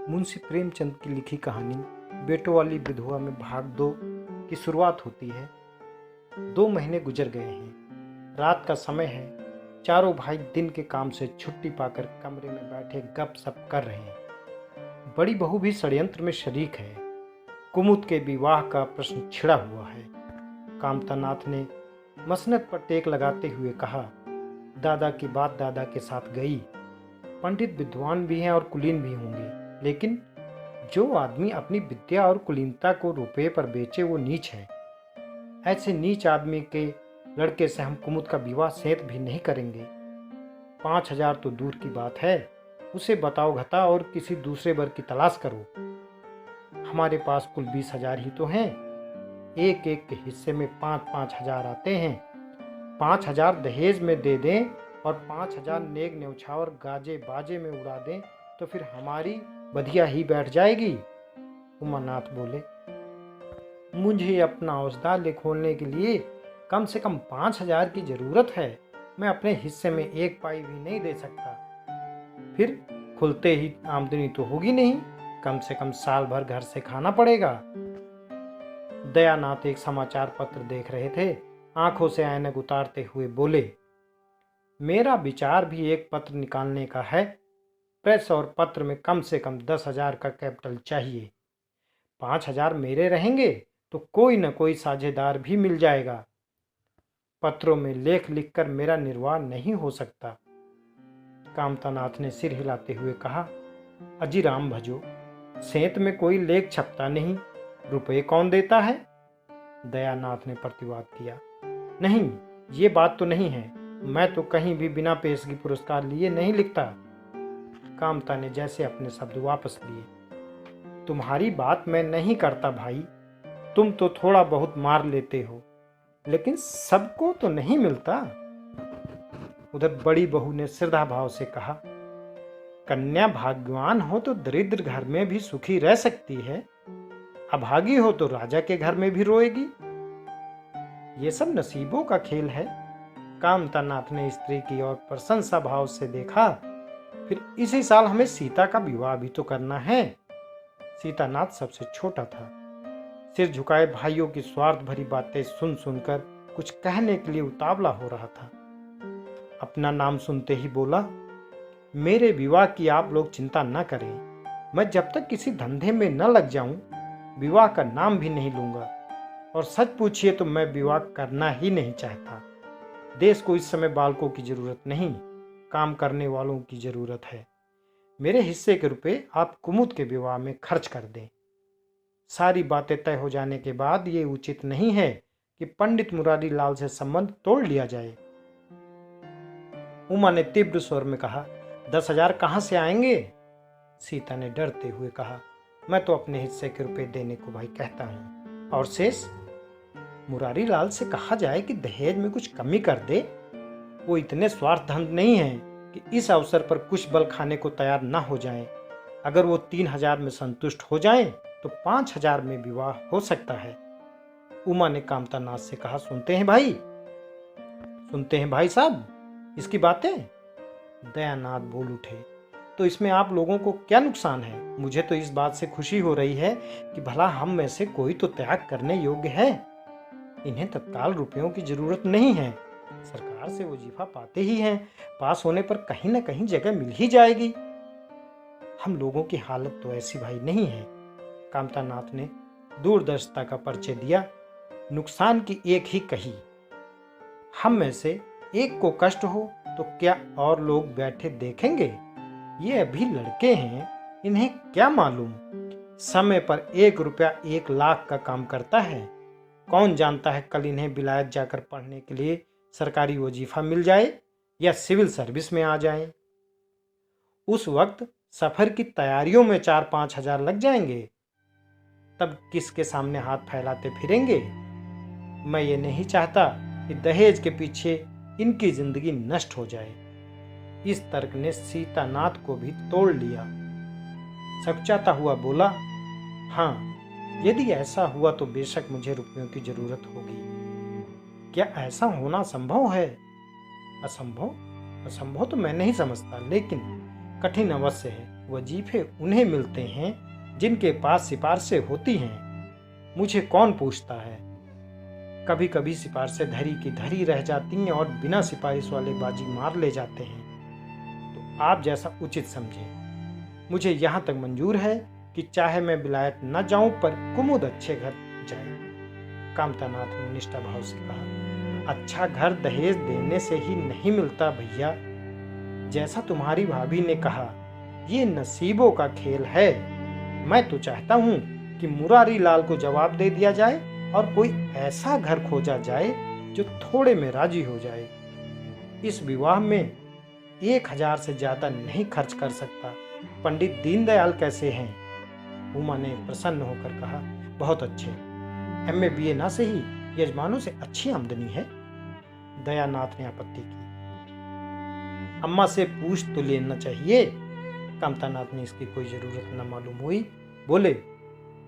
मुंशी प्रेमचंद की लिखी कहानी बेटों वाली विधवा में भाग 2 की शुरुआत होती है। 2 महीने गुजर गए हैं। रात का समय है। चारों भाई दिन के काम से छुट्टी पाकर कमरे में बैठे गपशप कर रहे हैं। बड़ी बहू भी षड्यंत्र में शरीक है। कुमुद के विवाह का प्रश्न छिड़ा हुआ है। कामतानाथ ने मसनद पर टेक लगाते हुए कहा, दादा की बात दादा के साथ गई। पंडित विद्वान भी हैं और कुलीन भी होंगे, लेकिन जो आदमी अपनी विद्या और कुलीनता को रुपये पर बेचे वो नीच है। ऐसे नीच आदमी के लड़के से हम कुमुद का विवाह सेंत भी नहीं करेंगे। 5,000 तो दूर की बात है, उसे बताओ घता और किसी दूसरे वर्ग की तलाश करो। हमारे पास कुल 20,000 ही तो हैं। एक एक के हिस्से में 5-5 हजार आते हैं। 5,000 दहेज में दे दें और 5,000 नेक न्यौछावर गाजे बाजे में उड़ा दें तो फिर हमारी बधिया ही बैठ जाएगी। उमानाथ बोले, मुझे अपना औषधालय खोलने के लिए कम से कम 5,000 की जरूरत है। मैं अपने हिस्से में 1 पाई भी नहीं दे सकता। फिर खुलते ही आमदनी तो होगी नहीं, कम से कम साल भर घर से खाना पड़ेगा। दयानाथ एक समाचार पत्र देख रहे थे। आंखों से ऐनक उतारते हुए बोले, मेरा विचार भी एक पत्र निकालने का है। प्रेस और पत्र में कम से कम 10,000 का कैपिटल चाहिए। 5,000 मेरे रहेंगे तो कोई न कोई साझेदार भी मिल जाएगा। पत्रों में लेख लिखकर मेरा निर्वाह नहीं हो सकता। कामतानाथ ने सिर हिलाते हुए कहा, अजी राम भजो, सेंत में कोई लेख छपता नहीं, रुपए कौन देता है? दयानाथ ने प्रतिवाद किया, नहीं, ये बात तो नहीं है। मैं तो कहीं भी बिना पेशगी पुरस्कार लिए नहीं लिखता। कामता ने जैसे अपने शब्द वापस लिए, तुम्हारी बात मैं नहीं करता भाई, तुम तो थोड़ा बहुत मार लेते हो, लेकिन सबको तो नहीं मिलता। उधर बड़ी बहू ने श्रद्धा भाव से कहा, कन्या भाग्यवान हो तो दरिद्र घर में भी सुखी रह सकती है, अभागी हो तो राजा के घर में भी रोएगी। ये सब नसीबों का खेल है। कामतानाथ ने स्त्री की ओर प्रशंसा भाव से देखा। फिर इसी साल हमें सीता का विवाह भी तो करना है। सीतानाथ सबसे छोटा था। सिर झुकाए भाइयों की स्वार्थ भरी बातें सुन सुनकर कुछ कहने के लिए उतावला हो रहा था। अपना नाम सुनते ही बोला, मेरे विवाह की आप लोग चिंता न करें। मैं जब तक किसी धंधे में न लग जाऊं, विवाह का नाम भी नहीं लूंगा। और सच पूछिए तो मैं विवाह करना ही नहीं चाहता। देश को इस समय बालकों की जरूरत नहीं, काम करने वालों की जरूरत है। मेरे हिस्से के रुपए आप कुमुद के विवाह में खर्च कर दें। सारी बातें तय हो जाने के बाद ये उचित नहीं है कि पंडित मुरारी लाल से संबंध तोड़ लिया जाए। उमा ने तीव्र स्वर में कहा, 10,000 कहां से आएंगे? सीता ने डरते हुए कहा, मैं तो अपने हिस्से के रुपए देने को भाई कहता हूं, और शेष मुरारी लाल से कहा जाए कि दहेज में कुछ कमी कर दे। वो इतने स्वार्थधंध नहीं है कि इस अवसर पर कुछ बल खाने को तैयार न हो जाएं। अगर वो 3,000 में संतुष्ट हो जाएं तो 5,000 में विवाह हो सकता है। उमा ने कामतानाथ से कहा, सुनते हैं भाई, सुनते हैं भाई साहब इसकी बातें? दयानाथ बोल उठे, तो इसमें आप लोगों को क्या नुकसान है? मुझे तो इस बात से खुशी हो रही है कि भला हम में से कोई तो त्याग करने योग्य है। इन्हें तत्काल रुपयों की जरूरत नहीं है। सरकार से वजीफा पाते ही हैं, पास होने पर कहीं न कहीं जगह मिल ही जाएगी। हम लोगों की हालत तो ऐसी भाई नहीं है। कामतानाथ ने दूरदर्शिता का परिचय दिया। नुकसान की एक ही कही, हम में से एक को कष्ट हो तो क्या और लोग बैठे देखेंगे? ये अभी लड़के हैं, इन्हें क्या मालूम समय पर 1 रुपया 1 लाख का काम करता है। कौन जानता है कल इन्हें विलायत जाकर पढ़ने के लिए सरकारी वजीफा मिल जाए या सिविल सर्विस में आ जाए। उस वक्त सफर की तैयारियों में 4-5 हजार लग जाएंगे। तब किसके सामने हाथ फैलाते फिरेंगे? मैं ये नहीं चाहता कि दहेज के पीछे इनकी जिंदगी नष्ट हो जाए। इस तर्क ने सीतानाथ को भी तोड़ लिया। सकचाता हुआ बोला, हाँ, यदि ऐसा हुआ तो बेशक मुझे रुपयों की जरूरत होगी। क्या ऐसा होना संभव है? असंभव? असंभव तो मैं नहीं समझता, लेकिन कठिन अवश्य है। वजीफे उन्हें मिलते हैं जिनके पास सिफारिशें होती हैं। मुझे कौन पूछता है। कभी कभी सिफारिशें धरी की धरी रह जाती हैं और बिना सिफारिश वाले बाजी मार ले जाते हैं। तो आप जैसा उचित समझे। मुझे यहाँ तक मंजूर है कि चाहे मैं विलायत न जाऊं पर कुमुद अच्छे घर जाए। कामतानाथ ने निष्ठा भाव से कहा, अच्छा घर दहेज देने से ही नहीं मिलता भैया। जैसा तुम्हारी भाभी ने कहा, ये नसीबों का खेल है। मैं तो चाहता हूं कि मुरारी लाल को जवाब दे दिया जाए और कोई ऐसा घर खोजा जाए जो थोड़े में राजी हो जाए। इस विवाह में 1000 से ज्यादा नहीं खर्च कर सकता। पंडित दीनदयाल कैसे हैं? उमा ने प्रसन्न होकर कहा, बहुत अच्छे। MA BA ना सही, यजमानों से अच्छी आमदनी है। दयानाथ ने आपत्ति की। अम्मा से पूछ तो लेना चाहिए। कामतानाथ ने इसकी कोई जरूरत न मालूम हुई। बोले,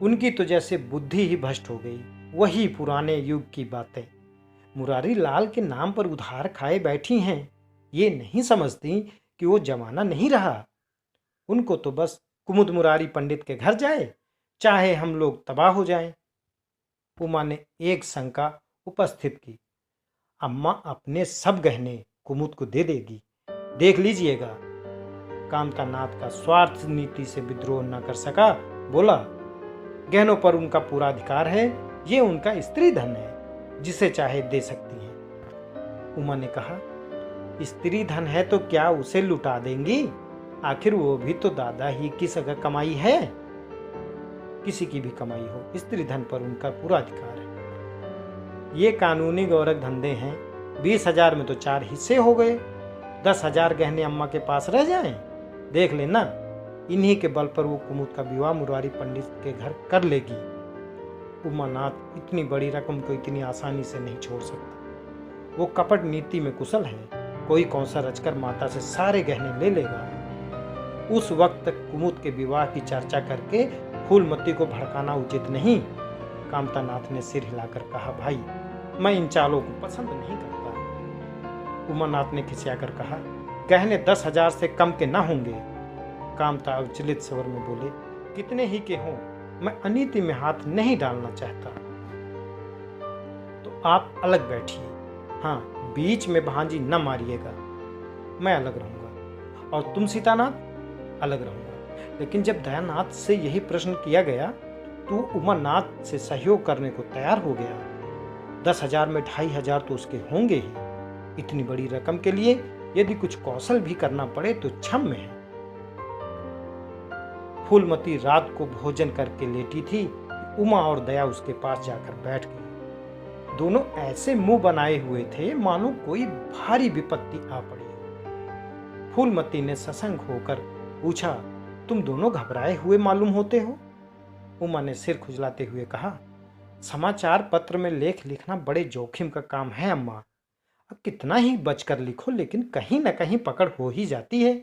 उनकी तो जैसे बुद्धि ही भ्रष्ट हो गई। वही पुराने युग की बातें। मुरारी लाल के नाम पर उधार खाए बैठी हैं। ये नहीं समझती कि वो जमाना नहीं रहा। उनको तो बस कुमुद मुरारी पंडित के घर जाए, चाहे हम लोग तबाह हो जाएं। उमा ने एक शंका उपस्थित की। अम्मा अपने सब गहने कुमुद को दे देगी, देख लीजिएगा। कामतानाथ का स्वार्थ नीति से विद्रोह न कर सका। बोला, गहनों पर उनका पूरा अधिकार है। ये उनका स्त्री धन है, जिसे चाहे दे सकती हैं। उमा ने कहा, स्त्री धन है तो क्या उसे लुटा देंगी? आखिर वो भी तो दादा ही की सगा कमाई है। किसी की भी कमाई हो, स्त्री धन पर उनका पूरा अधिकार है। ये कानूनी गौरव धंधे हैं। 20,000 में तो 4 हिस्से हो गए। 10,000 गहने अम्मा के पास रह जाएं। देख लेना, इन्हीं के बल पर वो कुमुद का विवाह मुरारी पंडित के घर कर लेगी। उमानाथ इतनी बड़ी रकम को इतनी आसानी से नहीं छोड़ सकता। वो कपट नीति में कुशल है। कोई कौशल रचकर माता से सारे गहने ले लेगा। उस वक्त तक कुमुद के विवाह की चर्चा करके फूलमती को भड़काना उचित नहीं। कामतानाथ ने सिर हिलाकर कहा, भाई मैं इन चालों को पसंद नहीं करता। उमानाथ ने खिसियाकर कहा, गहने 10,000 से कम के ना होंगे। कामता अविचलित स्वर में बोले, कितने ही के हों, मैं अनीति में हाथ नहीं डालना चाहता। तो आप अलग बैठिए। हाँ, बीच में भांजी न मारिएगा। मैं अलग रहूंगा और तुम सीतानाथ अलग रहूंगा। लेकिन जब दयानाथ से यही प्रश्न किया गया तो उमानाथ से सहयोग करने को तैयार हो गया। 10,000 में 2,500 तो उसके होंगे ही। इतनी बड़ी रकम के लिए यदि कुछ कौशल भी करना पड़े तो क्षम्य है। फूलमती रात को भोजन करके लेटी थी। उमा और दया उसके पास जाकर बैठ गई। दोनों ऐसे मुंह बनाए हुए थे मानो कोई भारी विपत्ति आ पड़ी। फूलमती ने सशंक होकर पूछा, तुम दोनों घबराए हुए मालूम होते हो? उमा ने सिर खुजलाते हुए कहा, समाचार पत्र में लेख लिखना बड़े जोखिम का काम है अम्मा। अब कितना ही बचकर लिखो, लेकिन कहीं न कहीं पकड़ हो ही जाती है।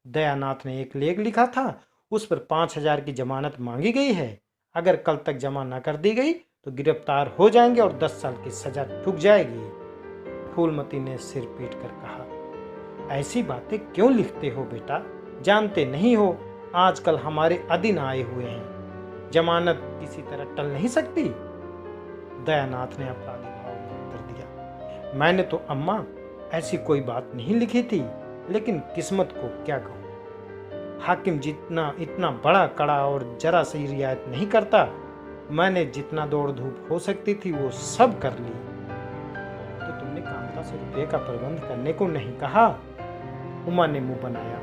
दयानाथ ने एक लेख लिखा था, उस पर 5,000 की जमानत मांगी गई है। अगर कल तक जमा न कर दी गई तो गिरफ्तार हो जाएंगे और 10 साल की सजा ठुक जाएगी। फूलमती ने सिर पीट कर कहा, ऐसी बातें क्यों लिखते हो बेटा? जानते नहीं हो आजकल हमारे अधीन आए हुए हैं। जमानत किसी तरह टल नहीं सकती। दयानाथ ने अपराधी भाव में उत्तर दिया, मैंने तो अम्मा ऐसी कोई बात नहीं लिखी थी, लेकिन किस्मत को क्या कहूँ। हाकिम जितना इतना बड़ा कड़ा और जरा सी रियायत नहीं करता। मैंने जितना दौड़ धूप हो सकती थी वो सब कर ली। तो तुमने कामता से रुपये का प्रबंध करने को नहीं कहा? उमा ने मुंह बनाया।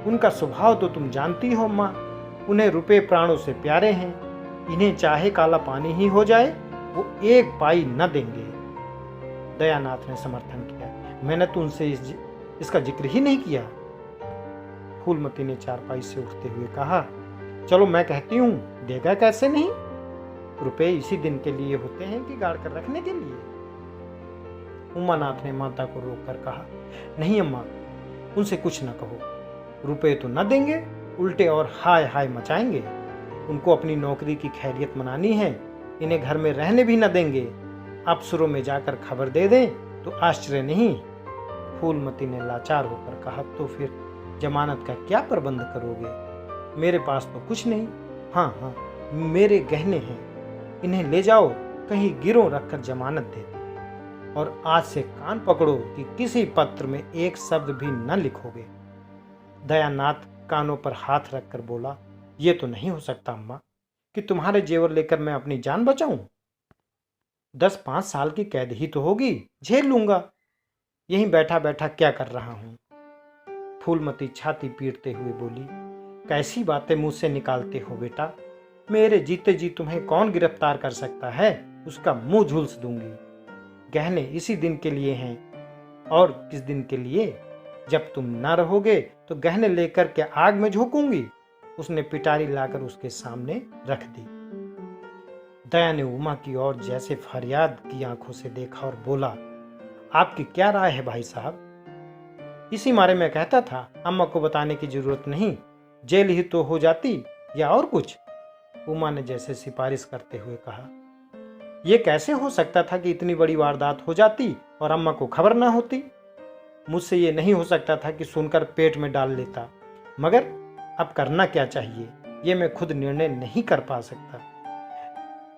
उनका स्वभाव तो तुम जानती हो अम्मा। उन्हें रुपये प्राणों से प्यारे हैं। इन्हें चाहे काला पानी ही हो जाए वो 1 पाई न देंगे। दयानाथ ने समर्थन किया, मैंने तो उनसे इसका जिक्र ही नहीं किया। फूलमती ने चारपाई से उठते हुए कहा, चलो मैं कहती हूँ, देगा कैसे नहीं? रुपए इसी दिन के लिए होते हैं कि गाड़ कर रखने के लिए? उमानाथ ने माता को रोककर कहा, नहीं अम्मा, उनसे कुछ न कहो। रुपए तो न देंगे, उल्टे और हाय हाय मचाएंगे। उनको अपनी नौकरी की खैरियत मनानी है। इन्हें घर में रहने भी न देंगे। अफसरों में जाकर खबर दे दें तो आश्चर्य नहीं। फूलमती ने लाचार होकर कहा, तो फिर जमानत का क्या प्रबंध करोगे? मेरे पास तो कुछ नहीं। हाँ हाँ, मेरे गहने हैं, इन्हें ले जाओ, कहीं गिरों रखकर जमानत दे दो। और आज से कान पकड़ो कि किसी पत्र में एक शब्द भी न लिखोगे। दयानाथ कानों पर हाथ रखकर बोला, ये तो नहीं हो सकता अम्मा कि तुम्हारे जेवर लेकर मैं अपनी जान बचाऊं। 10-5 साल की कैद ही तो होगी, झेल लूंगा। यहीं बैठा बैठा क्या कर रहा हूं? फूलमती छाती पीटते हुए बोली, कैसी बातें मुंह से निकालते हो बेटा? मेरे जीते जी तुम्हें कौन गिरफ्तार कर सकता है? उसका मुंह झुलस दूंगी। गहने इसी दिन के लिए हैं। और किस दिन के लिए? जब तुम न रहोगे तो गहने लेकर के आग में झोंकूंगी। उसने पिटारी लाकर उसके सामने रख दी। दया ने उमा की ओर जैसे फरियाद की आंखों से देखा और बोला, आपकी क्या राय है भाई साहब? इसी मारे मैं कहता था अम्मा को बताने की जरूरत नहीं, जेल ही तो हो जाती या और कुछ। उमा ने जैसे सिफारिश करते हुए कहा, यह कैसे हो सकता था कि इतनी बड़ी वारदात हो जाती और अम्मा को खबर ना होती? मुझसे ये नहीं हो सकता था कि सुनकर पेट में डाल लेता, मगर अब करना क्या चाहिए ये मैं खुद निर्णय नहीं कर पा सकता।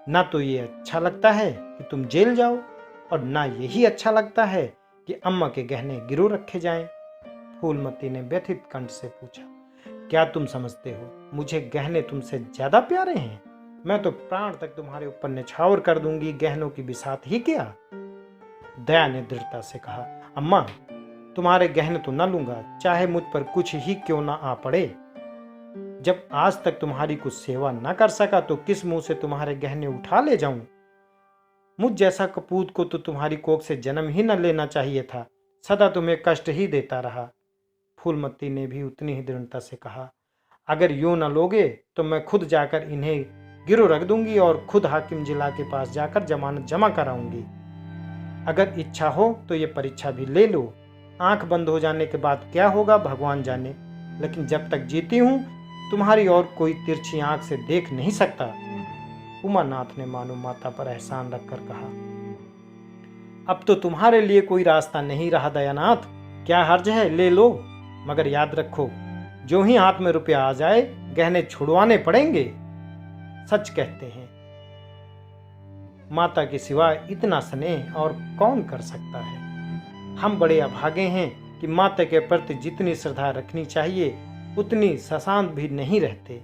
ना तो ये अच्छा लगता है कि तुम जेल जाओ और ना यही अच्छा लगता है कि अम्मा के गहने गिरोह रखे जाएं। फूलमती ने व्यथित कंठ से पूछा, क्या तुम समझते हो मुझे गहने तुमसे ज्यादा प्यारे हैं? मैं तो प्राण तक तुम्हारे ऊपर न्यौछावर कर दूंगी, गहनों की बिसात ही क्या? दया ने दृढ़ता से कहा, अम्मा तुम्हारे गहने तो न लूंगा, चाहे मुझ पर कुछ ही क्यों ना आ पड़े। जब आज तक तुम्हारी कुछ सेवा न कर सका तो किस मुंह से तुम्हारे गहने उठा ले जाऊं? मुझ जैसा कपूत को तो तुम्हारी कोख से जन्म ही न लेना चाहिए था, सदा तुम्हें कष्ट ही देता रहा। फूलमती ने भी उतनी ही दृढ़ता से कहा, अगर यूं न लोगे तो मैं खुद जाकर इन्हें गिरो रख दूंगी और खुद हाकिम जिला के पास जाकर जमानत जमा कराऊंगी। अगर इच्छा हो तो ये परीक्षा भी ले लो। आंख बंद हो जाने के बाद क्या होगा भगवान जाने, लेकिन जब तक जीती हूं तुम्हारी और कोई तिरछी आंख से देख नहीं सकता। उमानाथ ने मानो माता पर एहसान रखकर कहा, अब तो तुम्हारे लिए कोई रास्ता नहीं रहा दयानाथ, क्या हर्ज है, ले लो, मगर याद रखो जो ही हाथ में रुपया आ जाए गहने छुड़वाने पड़ेंगे। सच कहते हैं माता के सिवा इतना स्नेह और कौन कर सकता है। हम बड़े अभागे हैं कि माता के प्रति जितनी श्रद्धा रखनी चाहिए उतनी सशांत भी नहीं रहते।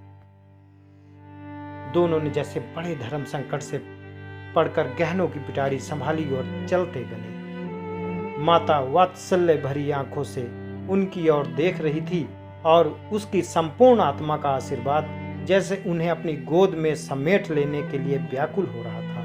दोनों ने जैसे बड़े धर्म संकट से पड़कर गहनों की पिटारी संभाली और चलते गए। माता वात्सल्य भरी आंखों से उनकी ओर देख रही थी और उसकी संपूर्ण आत्मा का आशीर्वाद जैसे उन्हें अपनी गोद में समेट लेने के लिए व्याकुल हो रहा था।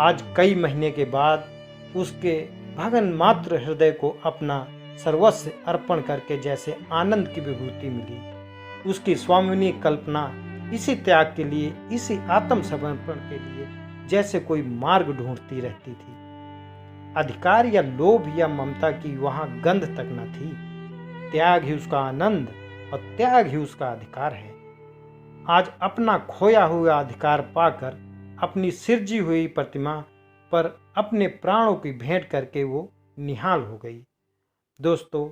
आज कई महीने के बाद उसके भगन मात्र हृदय को अपना सर्वस्व अर्पण करके जैसे आनंद की विभूति मिली। उसकी स्वामिनी कल्पना इसी त्याग के लिए, इसी आत्मसमर्पण के लिए जैसे कोई मार्ग ढूंढती रहती थी। अधिकार या लोभ या ममता की वहां गंध तक न थी। त्याग ही उसका आनंद और त्याग ही उसका अधिकार है। आज अपना खोया हुआ अधिकार पाकर अपनी सिरजी हुई प्रतिमा पर अपने प्राणों की भेंट करके वो निहाल हो गई। दोस्तों,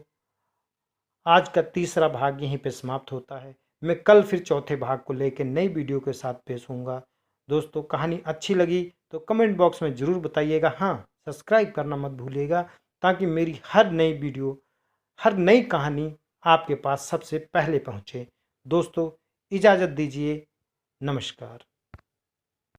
आज का तीसरा भाग यहीं पे समाप्त होता है। मैं कल फिर चौथे भाग को लेकर नई वीडियो के साथ पेश होऊंगा। दोस्तों, कहानी अच्छी लगी तो कमेंट बॉक्स में ज़रूर बताइएगा। हाँ, सब्सक्राइब करना मत भूलिएगा ताकि मेरी हर नई वीडियो, हर नई कहानी आपके पास सबसे पहले पहुँचे। दोस्तों, इजाज़त दीजिए। नमस्कार।